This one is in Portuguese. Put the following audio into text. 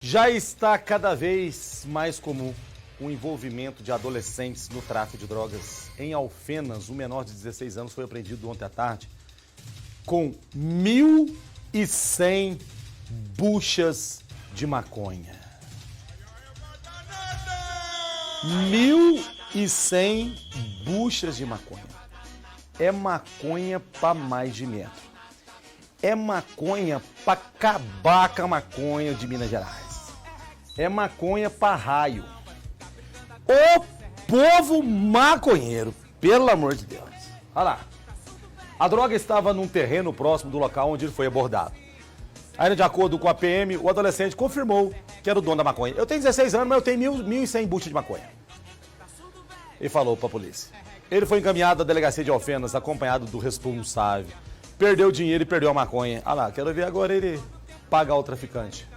Já está cada vez mais comum o envolvimento de adolescentes no tráfico de drogas. Em Alfenas, um menor de 16 anos foi apreendido ontem à tarde com 1.100 buchas de maconha. 1.100 buchas de maconha. É maconha para mais de metro. É maconha para acabar com a maconha de Minas Gerais. É maconha para raio. O povo maconheiro, pelo amor de Deus. Olha lá. A droga estava num terreno próximo do local onde ele foi abordado. Ainda de acordo com a PM, o adolescente confirmou que era o dono da maconha. Eu tenho 16 anos, mas eu tenho 1.100 buchas de maconha. Ele falou para a polícia. Ele foi encaminhado à delegacia de Alfenas, acompanhado do responsável. Perdeu o dinheiro e perdeu a maconha. Ah lá, quero ver agora ele pagar o traficante.